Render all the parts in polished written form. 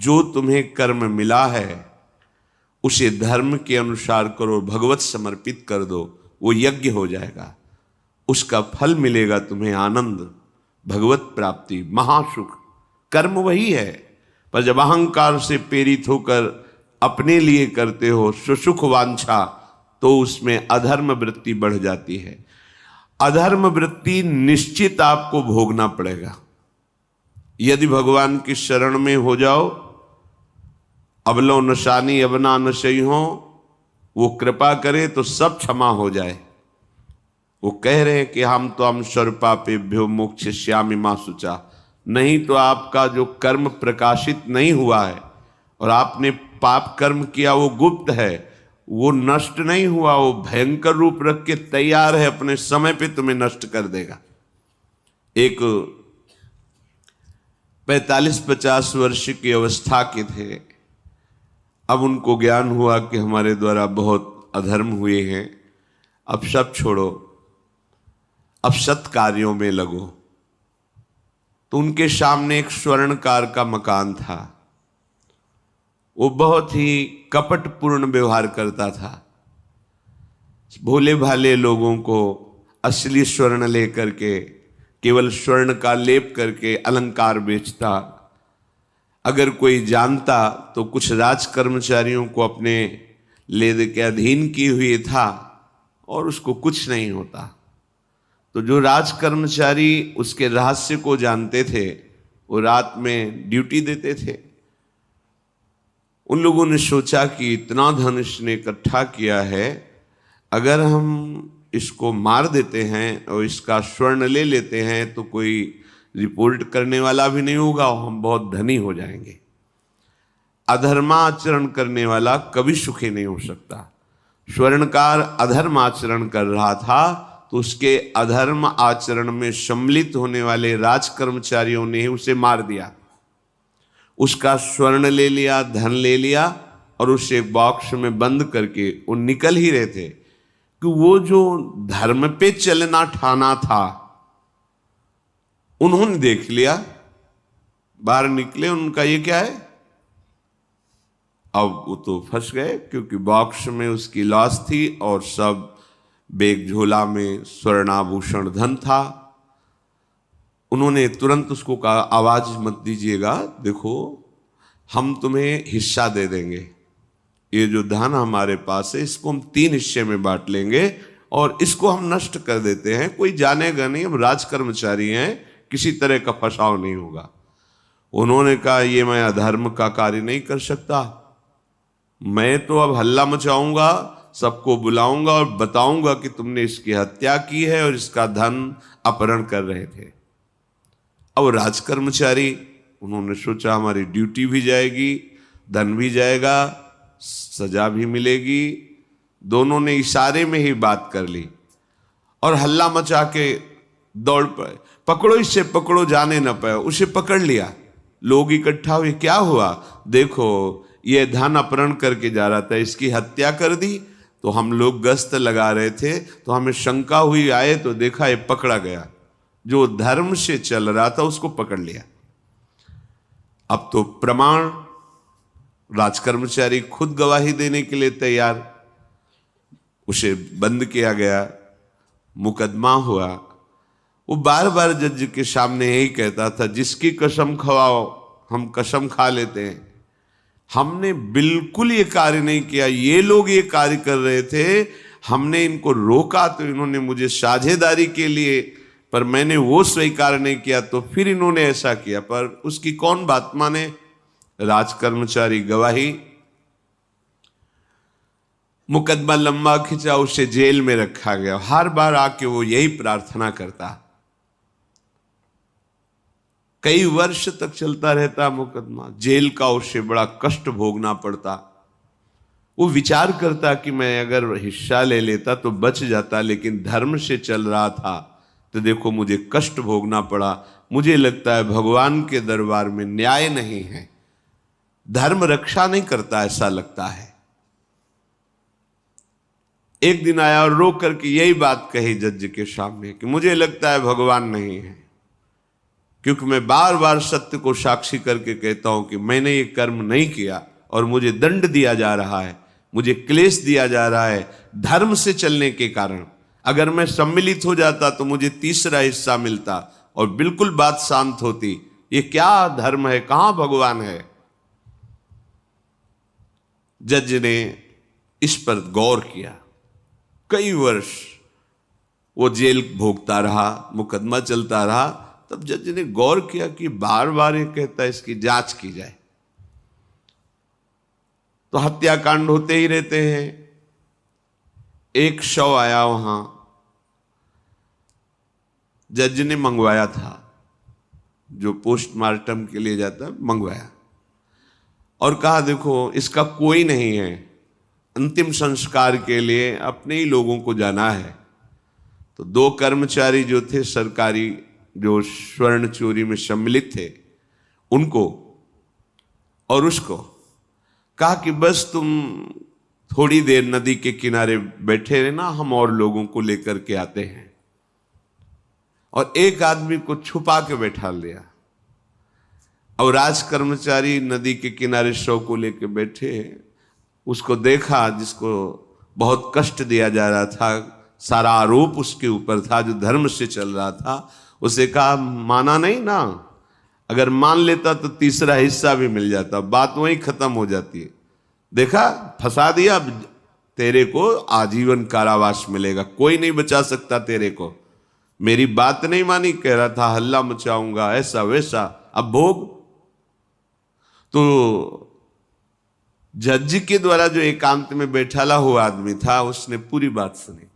जो तुम्हें कर्म मिला है उसे धर्म के अनुसार करो, भगवत समर्पित कर दो, वो यज्ञ हो जाएगा, उसका फल मिलेगा तुम्हें आनंद, भगवत प्राप्ति, महासुख। कर्म वही है, पर जब अहंकार से प्रेरित होकर अपने लिए करते हो सुसुख वांछा, तो उसमें अधर्म वृत्ति बढ़ जाती है। अधर्म वृत्ति निश्चित आपको भोगना पड़ेगा। यदि भगवान की शरण में हो जाओ, अबलो नशानी अबना नशई हो, वो कृपा करे तो सब क्षमा हो जाए। वो कह रहे हैं कि हम तो हम सर्वपापेभ्यो मोक्षयिष्यामि मा शुचा। नहीं तो आपका जो कर्म प्रकाशित नहीं हुआ है और आपने पाप कर्म किया वो गुप्त है, वो नष्ट नहीं हुआ, वो भयंकर रूप रख के तैयार है, अपने समय पे तुम्हें नष्ट कर देगा। एक 45-50 वर्ष की अवस्था के थे, अब उनको ज्ञान हुआ कि हमारे द्वारा बहुत अधर्म हुए हैं, अब सब छोड़ो, अब सत् कार्यों में लगो। तो उनके सामने एक स्वर्णकार का मकान था। वो बहुत ही कपटपूर्ण व्यवहार करता था, भोले भाले लोगों को असली स्वर्ण लेकर के केवल स्वर्ण का लेप करके अलंकार बेचता। अगर कोई जानता तो कुछ राज कर्मचारियों को अपने ले दे के अधीन किए हुए था और उसको कुछ नहीं होता। तो जो राज कर्मचारी उसके रहस्य को जानते थे वो रात में ड्यूटी देते थे। उन लोगों ने सोचा कि इतना धन इसने इकट्ठा किया है, अगर हम इसको मार देते हैं और इसका स्वर्ण ले लेते हैं तो कोई रिपोर्ट करने वाला भी नहीं होगा और हम बहुत धनी हो जाएंगे। अधर्माचरण करने वाला कभी सुखी नहीं हो सकता। स्वर्णकार अधर्म आचरण कर रहा था तो उसके अधर्म आचरण में सम्मिलित होने वाले राज कर्मचारियों ने उसे मार दिया, उसका स्वर्ण ले लिया, धन ले लिया और उसे एक बॉक्स में बंद करके वो निकल ही रहे थे कि वो जो धर्म पे चलना ठाना था उन्होंने देख लिया। बाहर निकले, उनका ये क्या है, अब वो तो फंस गए क्योंकि बॉक्स में उसकी लाश थी और सब बैग झोला में स्वर्णाभूषण धन था। उन्होंने तुरंत उसको कहा, आवाज मत दीजिएगा, देखो हम तुम्हें हिस्सा दे देंगे, ये जो धन हमारे पास है इसको हम 3 हिस्से में बांट लेंगे और इसको हम नष्ट कर देते हैं, कोई जानेगा नहीं, हम राज कर्मचारी हैं, किसी तरह का फसाव नहीं होगा। उन्होंने कहा, ये मैं अधर्म का कार्य नहीं कर सकता, मैं तो अब हल्ला मचाऊंगा, सबको बुलाऊंगा और बताऊंगा कि तुमने इसकी हत्या की है और इसका धन अपहरण कर रहे थे। अब राज कर्मचारी, उन्होंने सोचा हमारी ड्यूटी भी जाएगी, धन भी जाएगा, सजा भी मिलेगी। दोनों ने इशारे में ही बात कर ली और हल्ला मचा के दौड़ पड़े, पकड़ो इसे, पकड़ो, जाने न पाए। उसे पकड़ लिया, लोग इकट्ठा हुए, क्या हुआ, देखो ये धन अपहरण करके जा रहा था, इसकी हत्या कर दी। तो हम लोग गश्त लगा रहे थे तो हमें शंका हुई, आए तो देखा ये पकड़ा गया, जो धर्म से चल रहा था उसको पकड़ लिया। अब तो प्रमाण, राजकर्मचारी खुद गवाही देने के लिए तैयार, उसे बंद किया गया, मुकदमा हुआ। वो बार बार जज के सामने यही कहता था, जिसकी कसम खवाओ हम कसम खा लेते हैं, हमने बिल्कुल ये कार्य नहीं किया, ये लोग ये कार्य कर रहे थे, हमने इनको रोका तो इन्होंने मुझे साझेदारी के लिए, पर मैंने वो स्वीकार नहीं किया तो फिर इन्होंने ऐसा किया। पर उसकी कौन बात माने, राजकर्मचारी गवाही। मुकदमा लंबा खिंचा, उसे जेल में रखा गया। हर बार आके वो यही प्रार्थना करता, कई वर्ष तक चलता रहता मुकदमा, जेल का उसे बड़ा कष्ट भोगना पड़ता। वो विचार करता कि मैं अगर हिस्सा ले लेता तो बच जाता, लेकिन धर्म से चल रहा था तो देखो मुझे कष्ट भोगना पड़ा। मुझे लगता है भगवान के दरबार में न्याय नहीं है, धर्म रक्षा नहीं करता, ऐसा लगता है। एक दिन आया और रो करके यही बात कही जज के सामने कि मुझे लगता है भगवान नहीं है। क्योंकि मैं बार बार सत्य को साक्षी करके कहता हूं कि मैंने ये कर्म नहीं किया और मुझे दंड दिया जा रहा है, मुझे क्लेश दिया जा रहा है धर्म से चलने के कारण। अगर मैं सम्मिलित हो जाता तो मुझे तीसरा हिस्सा मिलता और बिल्कुल बात शांत होती। ये क्या धर्म है, कहां भगवान है? जज ने इस पर गौर किया। कई वर्ष वो जेल भोगता रहा, मुकदमा चलता रहा। तब जज ने गौर किया कि बार बार ये कहता है इसकी जांच की जाए, तो हत्याकांड होते ही रहते हैं। एक शव आया वहां, जज ने मंगवाया था, जो पोस्टमार्टम के लिए जाता मंगवाया, और कहा देखो इसका कोई नहीं है, अंतिम संस्कार के लिए अपने ही लोगों को जाना है। तो 2 कर्मचारी जो थे सरकारी, जो स्वर्ण चोरी में सम्मिलित थे, उनको और उसको कहा कि बस तुम थोड़ी देर नदी के किनारे बैठे रहना, हम और लोगों को लेकर के आते हैं। और एक आदमी को छुपा के बैठा लिया और राज कर्मचारी नदी के किनारे शव को लेकर बैठे। उसको देखा जिसको बहुत कष्ट दिया जा रहा था, सारा आरोप उसके ऊपर था, जो धर्म से चल रहा था। उसे कहा माना नहीं ना, अगर मान लेता तो तीसरा हिस्सा भी मिल जाता, बात वहीं खत्म हो जाती है। देखा, फंसा दिया, तेरे को आजीवन कारावास मिलेगा, कोई नहीं बचा सकता तेरे को। मेरी बात नहीं मानी, कह रहा था हल्ला मचाऊंगा, ऐसा वैसा, अब भोग। तो जज के द्वारा जो एकांत में बैठाला हुआ आदमी था, उसने पूरी बात सुनी।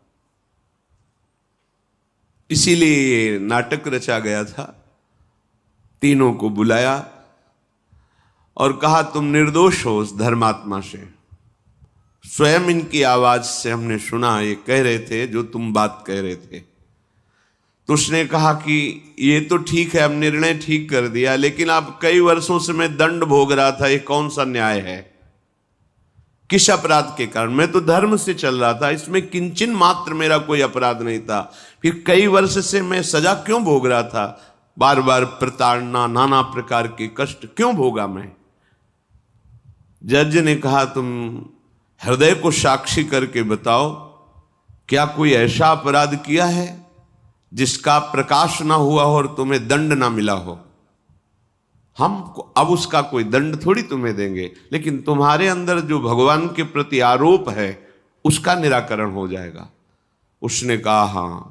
इसीलिए ये नाटक रचा गया था। तीनों को बुलाया और कहा तुम निर्दोष हो उस धर्मात्मा से। स्वयं इनकी आवाज से हमने सुना, ये कह रहे थे जो तुम बात कह रहे थे। तो उसने कहा कि ये तो ठीक है, अब निर्णय ठीक कर दिया, लेकिन अब कई वर्षों से मैं दंड भोग रहा था, ये कौन सा न्याय है? किस अपराध के कारण? मैं तो धर्म से चल रहा था, इसमें किंचन मात्र मेरा कोई अपराध नहीं था। फिर कई वर्ष से मैं सजा क्यों भोग रहा था? बार बार प्रताड़ना, नाना प्रकार के कष्ट क्यों भोगा मैं? जज ने कहा तुम हृदय को साक्षी करके बताओ, क्या कोई ऐसा अपराध किया है जिसका प्रकाश ना हुआ हो और तुम्हें दंड ना मिला हो? हम अब उसका कोई दंड थोड़ी तुम्हें देंगे, लेकिन तुम्हारे अंदर जो भगवान के प्रति आरोप है उसका निराकरण हो जाएगा। उसने कहा हाँ,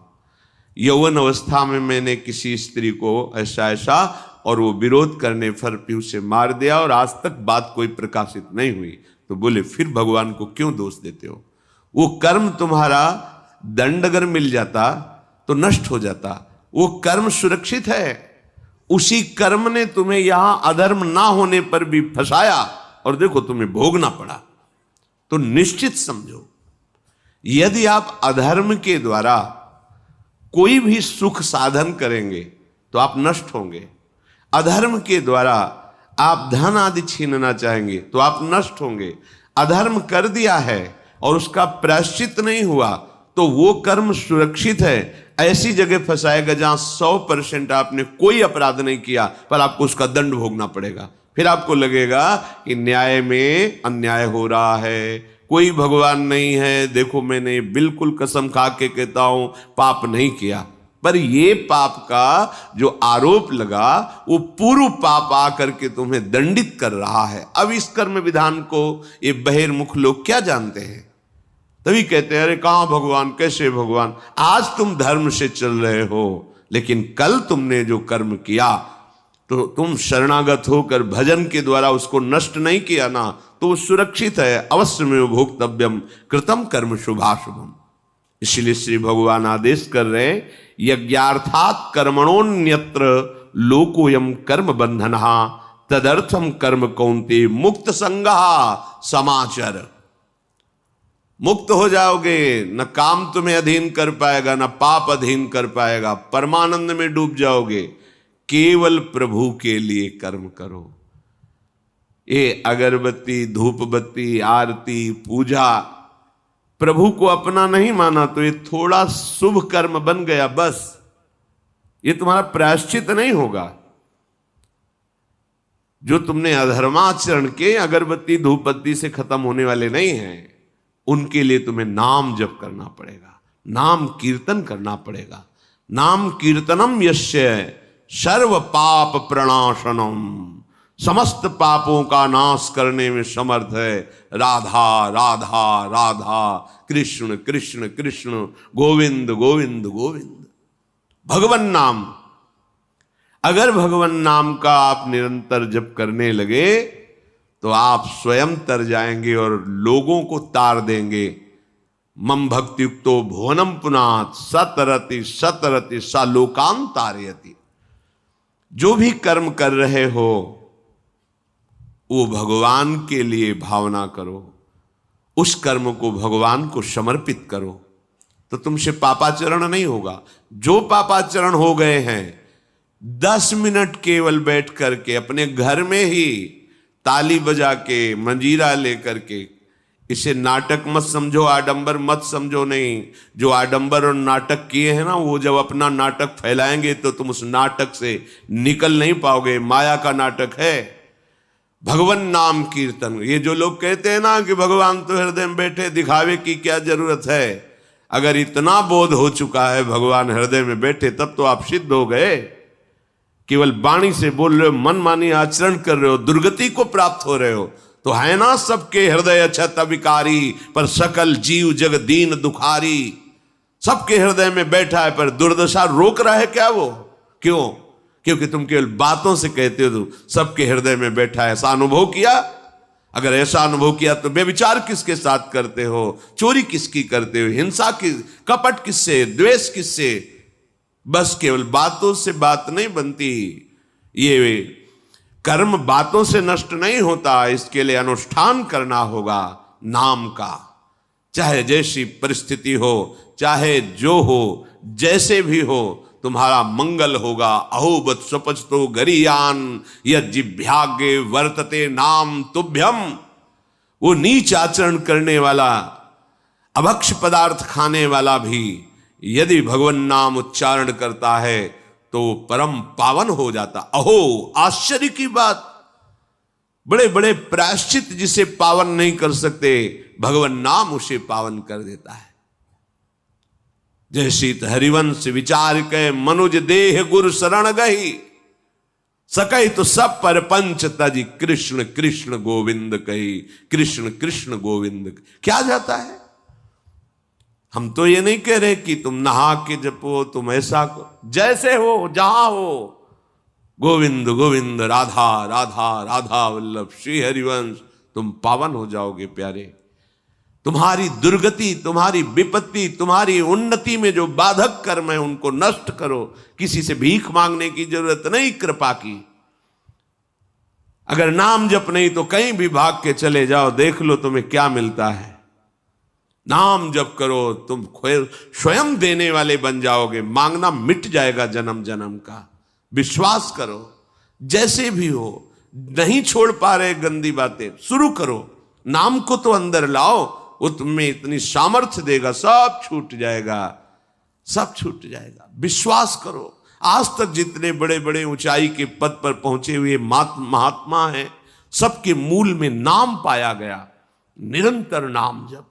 यौवन अवस्था में मैंने किसी स्त्री को ऐसा ऐसा, और वो विरोध करने पर भी उसे मार दिया और आज तक बात कोई प्रकाशित नहीं हुई। तो बोले फिर भगवान को क्यों दोष देते हो? वो कर्म तुम्हारा दंड अगर मिल जाता तो नष्ट हो जाता, वो कर्म सुरक्षित है। उसी कर्म ने तुम्हें यहां अधर्म ना होने पर भी फंसाया और देखो तुम्हें भोगना पड़ा। तो निश्चित समझो, यदि आप अधर्म के द्वारा कोई भी सुख साधन करेंगे तो आप नष्ट होंगे। अधर्म के द्वारा आप धन आदि छीनना चाहेंगे तो आप नष्ट होंगे। अधर्म कर दिया है और उसका प्रायश्चित नहीं हुआ तो वो कर्म सुरक्षित है। ऐसी जगह फंसाएगा जहां 100% आपने कोई अपराध नहीं किया पर आपको उसका दंड भोगना पड़ेगा। फिर आपको लगेगा कि न्याय में अन्याय हो रहा है, कोई भगवान नहीं है। देखो मैंने बिल्कुल कसम खा के कहता हूं पाप नहीं किया, पर ये पाप का जो आरोप लगा वो पूर्व पाप आकर के तुम्हें दंडित कर रहा है। अब इस कर्म विधान को ये बहिर्मुख लोग क्या जानते हैं? तभी कहते हैं अरे कहां भगवान, कैसे भगवान? आज तुम धर्म से चल रहे हो, लेकिन कल तुमने जो कर्म किया तो तुम शरणागत होकर भजन के द्वारा उसको नष्ट नहीं किया ना, तो वो सुरक्षित है। अवश्य में भोक्तव्यम कृतम कर्म शुभाशुभम। इसलिए श्री भगवान आदेश कर रहे हैं यज्ञार्थात कर्मणोन्यत्र लोकोयम कर्म बंधनहा तदर्थम कर्म कौन्ते मुक्त संगहा समाचर। मुक्त हो जाओगे, न काम तुम्हें अधीन कर पाएगा, न पाप अधीन कर पाएगा, परमानंद में डूब जाओगे। केवल प्रभु के लिए कर्म करो। ये अगरबत्ती, धूप बत्ती, आरती, पूजा प्रभु को अपना नहीं माना तो ये थोड़ा शुभ कर्म बन गया, बस ये तुम्हारा प्रायश्चित नहीं होगा। जो तुमने अधर्माचरण के अगरबत्ती धूपबत्ती से खत्म होने वाले नहीं हैं, उनके लिए तुम्हें नाम जप करना पड़ेगा, नाम कीर्तन करना पड़ेगा। नाम कीर्तनम यस्य सर्व पाप प्रणाशनम, समस्त पापों का नाश करने में समर्थ है। राधा राधा राधा, कृष्ण कृष्ण कृष्ण, गोविंद गोविंद गोविंद। भगवन नाम, अगर भगवन नाम का आप निरंतर जप करने लगे तो आप स्वयं तर जाएंगे और लोगों को तार देंगे। मम भक्तियुक्तो भुवनम पुनात् सतरति सतरति सा लोकान तारयति। जो भी कर्म कर रहे हो वो भगवान के लिए भावना करो, उस कर्म को भगवान को समर्पित करो, तो तुमसे पापाचरण नहीं होगा। जो पापाचरण हो गए हैं 10 मिनट केवल बैठ करके अपने घर में ही ताली बजा के मंजीरा लेकर के, इसे नाटक मत समझो, आडंबर मत समझो। नहीं, जो आडंबर और नाटक किए हैं ना, वो जब अपना नाटक फैलाएंगे तो तुम उस नाटक से निकल नहीं पाओगे। माया का नाटक है। भगवान नाम कीर्तन, ये जो लोग कहते हैं ना कि भगवान तो हृदय में बैठे, दिखावे की क्या जरूरत है। अगर इतना बोध हो चुका है भगवान हृदय में बैठे, तब तो आप सिद्ध हो गए। केवल वाणी से बोल रहे हो, मन मानी आचरण कर रहे हो, दुर्गति को प्राप्त हो रहे हो, तो है ना सबके हृदय अछत विकारी, पर सकल जीव जग दीन दुखारी। सबके हृदय में बैठा है, पर दुर्दशा रोक रहा है क्या वो? क्यों? क्योंकि तुम केवल बातों से कहते हो सबके हृदय में बैठा है। ऐसा अनुभव किया? अगर ऐसा अनुभव किया तो बेविचार किसके साथ करते हो, चोरी किसकी करते हो, हिंसा की, कपट किससे, द्वेष किससे? बस केवल बातों से बात नहीं बनती। ये कर्म बातों से नष्ट नहीं होता, इसके लिए अनुष्ठान करना होगा नाम का। चाहे जैसी परिस्थिति हो, चाहे जो हो, जैसे भी हो, तुम्हारा मंगल होगा। अहोबत स्वपचतो गरीयान यज्जिभ्यागे वर्तते नाम तुभ्यम। वो नीच आचरण करने वाला, अभक्ष पदार्थ खाने वाला भी यदि भगवान नाम उच्चारण करता है तो परम पावन हो जाता। अहो, आश्चर्य की बात! बड़े बड़े प्रायश्चित जिसे पावन नहीं कर सकते, भगवान नाम उसे पावन कर देता है। जय शीत हरिवंश विचार के मनुज देह गुरु शरण गही, सकई तो सब पर पंच तजी कृष्ण कृष्ण गोविंद कही। कृष्ण कृष्ण गोविंद क्या जाता है? हम तो ये नहीं कह रहे कि तुम नहा के जपो, तुम ऐसा को, जैसे हो जहां हो, गोविंद गोविंद राधा राधा राधा वल्लभ श्री हरिवंश, तुम पावन हो जाओगे प्यारे। तुम्हारी दुर्गति, तुम्हारी विपत्ति, तुम्हारी उन्नति में जो बाधक कर्म है उनको नष्ट करो। किसी से भीख मांगने की जरूरत नहीं, कृपा की। अगर नाम जप नहीं तो कहीं भी भाग के चले जाओ, देख लो तुम्हें क्या मिलता है। नाम जप करो, तुम स्वयं देने वाले बन जाओगे। मांगना मिट जाएगा जन्म जन्म का। विश्वास करो, जैसे भी हो। नहीं छोड़ पा रहे गंदी बातें, शुरू करो। नाम को तो अंदर लाओ, वो तुम्हें इतनी सामर्थ्य देगा, सब छूट जाएगा, सब छूट जाएगा। विश्वास करो। आज तक जितने बड़े बड़े ऊंचाई के पद पर पहुंचे हुए महात्मा हैं, सबके मूल में नाम पाया गया। निरंतर नाम जप,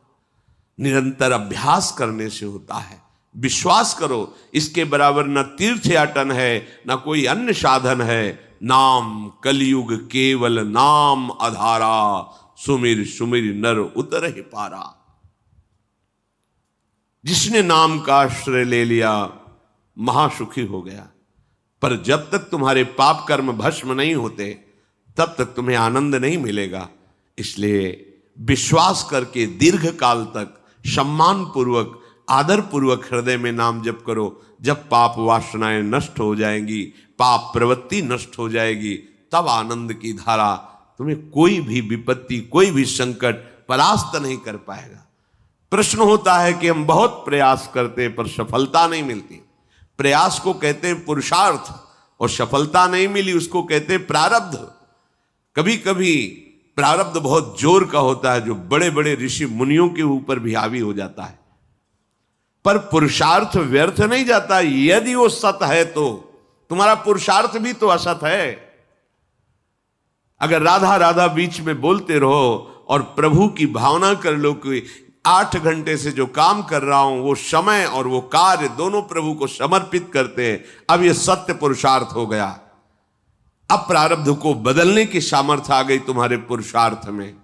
निरंतर अभ्यास करने से होता है। विश्वास करो, इसके बराबर न तीर्थ याटन है, न कोई अन्य साधन है। नाम कलयुग केवल नाम आधारा, सुमिर सुमिर नर उतर ही पारा। जिसने नाम का आश्रय ले लिया महासुखी हो गया। पर जब तक तुम्हारे पाप कर्म भस्म नहीं होते, तब तक तुम्हें आनंद नहीं मिलेगा। इसलिए विश्वास करके दीर्घ काल तक सम्मान पूर्वक, आदर पूर्वक हृदय में नाम जप करो। जब पाप वासनाएं नष्ट हो जाएंगी, पाप प्रवृत्ति नष्ट हो जाएगी, तब आनंद की धारा, तुम्हें कोई भी विपत्ति, कोई भी संकट परास्त नहीं कर पाएगा। प्रश्न होता है कि हम बहुत प्रयास करते हैं पर सफलता नहीं मिलती। प्रयास को कहते हैं पुरुषार्थ, और सफलता नहीं मिली उसको कहते हैं प्रारब्ध। कभी कभी प्रारब्ध बहुत जोर का होता है, जो बड़े बड़े ऋषि मुनियों के ऊपर भी हावी हो जाता है। पर पुरुषार्थ व्यर्थ नहीं जाता। यदि वो सत है तो तुम्हारा पुरुषार्थ भी तो असत है। अगर राधा राधा बीच में बोलते रहो और प्रभु की भावना कर लो कि 8 घंटे से जो काम कर रहा हूं वो समय और वो कार्य दोनों प्रभु को समर्पित करते हैं, अब ये सत्य पुरुषार्थ हो गया। अब प्रारब्ध को बदलने की सामर्थ्य आ गई तुम्हारे पुरुषार्थ में।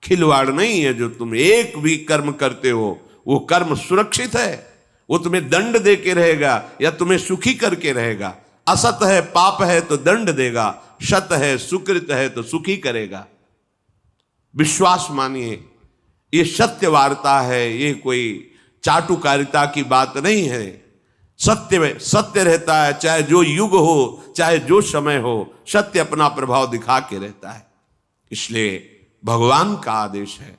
खिलवाड़ नहीं है जो तुम एक भी कर्म करते हो, वो कर्म सुरक्षित है, वो तुम्हें दंड दे के रहेगा या तुम्हें सुखी करके रहेगा। असत है, पाप है तो दंड देगा, सत है, सुकृत है तो सुखी करेगा। विश्वास मानिए, ये सत्य वार्ता है, ये कोई चाटुकारिता की बात नहीं है। सत्य में सत्य रहता है, चाहे जो युग हो, चाहे जो समय हो, सत्य अपना प्रभाव दिखा के रहता है। इसलिए भगवान का आदेश है,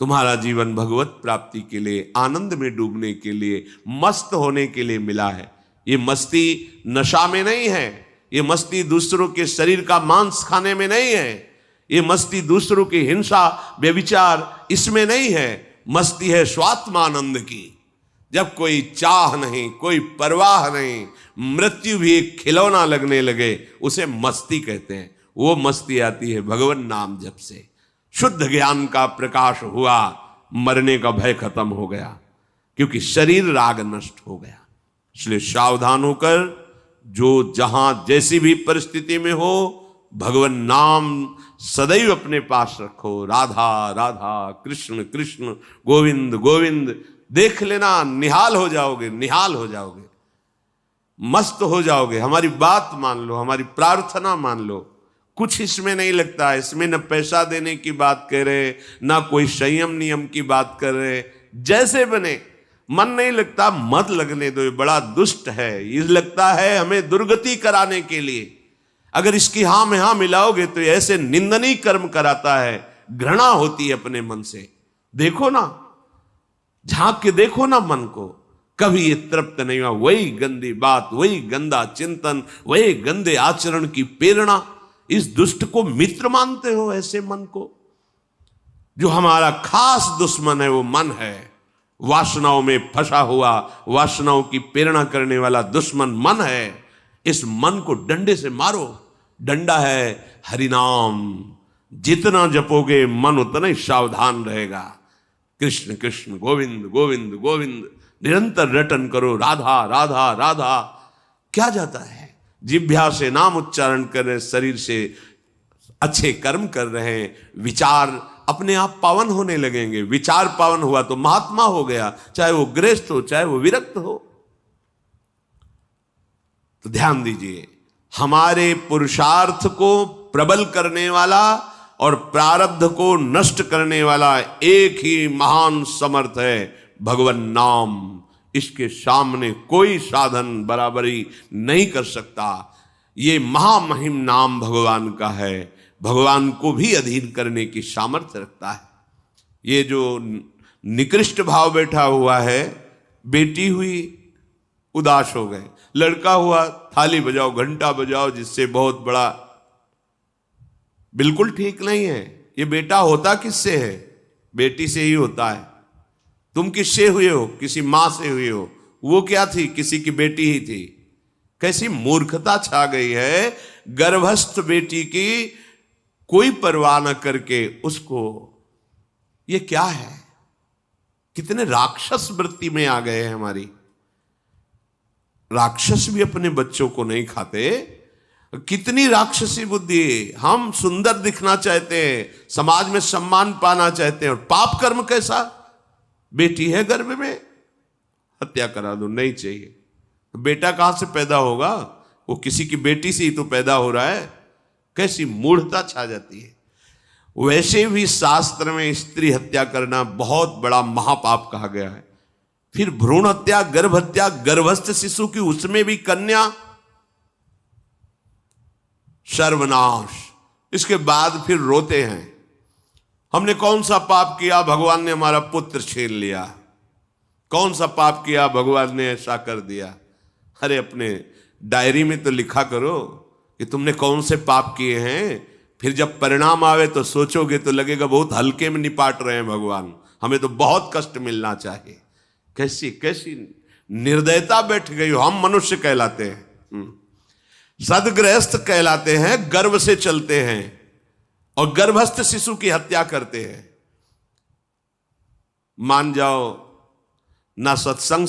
तुम्हारा जीवन भगवत प्राप्ति के लिए, आनंद में डूबने के लिए, मस्त होने के लिए मिला है। ये मस्ती नशा में नहीं है, ये मस्ती दूसरों के शरीर का मांस खाने में नहीं है, ये मस्ती दूसरों की हिंसा व्यभिचार इसमें नहीं है। मस्ती है स्वात्मानंद की। जब कोई चाह नहीं, कोई परवाह नहीं, मृत्यु भी एक खिलौना लगने लगे, उसे मस्ती कहते हैं। वो मस्ती आती है भगवान नाम जप से। शुद्ध ज्ञान का प्रकाश हुआ, मरने का भय खत्म हो गया, क्योंकि शरीर राग नष्ट हो गया। इसलिए सावधान होकर जो जहां जैसी भी परिस्थिति में हो, भगवान नाम सदैव अपने पास रखो। राधा राधा, कृष्ण कृष्ण, गोविंद गोविंद। देख लेना, निहाल हो जाओगे, निहाल हो जाओगे, मस्त हो जाओगे। हमारी बात मान लो, हमारी प्रार्थना मान लो, कुछ इसमें नहीं लगता है। इसमें न पैसा देने की बात कर रहे, ना कोई संयम नियम की बात कर रहे। जैसे बने, मन नहीं लगता, मत लगने दो, ये बड़ा दुष्ट है। ये लगता है हमें दुर्गति कराने के लिए। अगर इसकी हां में हां मिलाओगे तो ऐसे निंदनीय कर्म कराता है, घृणा होती है अपने मन से। देखो ना, झांक के देखो ना मन को, कभी ये तृप्त नहीं हुआ। वही गंदी बात, वही गंदा चिंतन, वही गंदे आचरण की प्रेरणा। इस दुष्ट को मित्र मानते हो, ऐसे मन को। जो हमारा खास दुश्मन है वो मन है। वासनाओं में फंसा हुआ, वासनाओं की प्रेरणा करने वाला दुश्मन मन है। इस मन को डंडे से मारो। डंडा है हरिनाम। जितना जपोगे मन उतना ही सावधान रहेगा। कृष्ण कृष्ण, गोविंद गोविंद गोविंद, निरंतर रटन करो। राधा राधा राधा। क्या जाता है? जिह्वा से नाम उच्चारण कर रहे, शरीर से अच्छे कर्म कर रहे हैं, विचार अपने आप पावन होने लगेंगे। विचार पावन हुआ तो महात्मा हो गया, चाहे वो गृहस्थ हो, चाहे वो विरक्त हो। तो ध्यान दीजिए, हमारे पुरुषार्थ को प्रबल करने वाला और प्रारब्ध को नष्ट करने वाला एक ही महान समर्थ है, भगवान नाम। इसके सामने कोई साधन बराबरी नहीं कर सकता। ये महामहिम नाम भगवान का है, भगवान को भी अधीन करने की सामर्थ्य रखता है। ये जो निकृष्ट भाव बैठा हुआ है, बेटी हुई उदास हो गए, लड़का हुआ थाली बजाओ, घंटा बजाओ, जिससे बहुत बड़ा, बिल्कुल ठीक नहीं है। ये बेटा होता किससे है? बेटी से ही होता है। तुम किससे हुए हो? किसी मां से हुए हो। वो क्या थी? किसी की बेटी ही थी। कैसी मूर्खता छा गई है, गर्भस्थ बेटी की कोई परवाह न करके उसको। ये क्या है? कितने राक्षस वृत्ति में आ गए हैं हमारी। राक्षस भी अपने बच्चों को नहीं खाते। कितनी राक्षसी बुद्धि। हम सुंदर दिखना चाहते हैं, समाज में सम्मान पाना चाहते हैं, और पाप कर्म कैसा? बेटी है गर्भ में, हत्या करा दो, नहीं चाहिए। बेटा कहां से पैदा होगा? वो किसी की बेटी से ही तो पैदा हो रहा है। कैसी मूढ़ता छा जाती है। वैसे भी शास्त्र में स्त्री हत्या करना बहुत बड़ा महापाप कहा गया है। फिर भ्रूण हत्या, गर्भ हत्या, गर्भस्थ शिशु की, उसमें भी कन्या, सर्वनाश। इसके बाद फिर रोते हैं, हमने कौन सा पाप किया, भगवान ने हमारा पुत्र छीन लिया। कौन सा पाप किया, भगवान ने ऐसा कर दिया। अरे अपने डायरी में तो लिखा करो कि तुमने कौन से पाप किए हैं। फिर जब परिणाम आवे तो सोचोगे तो लगेगा बहुत हल्के में निपाट रहे हैं भगवान, हमें तो बहुत कष्ट मिलना चाहिए। कैसी कैसी निर्दयता बैठ गई हो। हम मनुष्य कहलाते हैं, सदगृहस्थ कहलाते हैं, गर्व से चलते हैं। और गर्भस्थ शिशु की हत्या करते हैं। मान जाओ ना सत्संग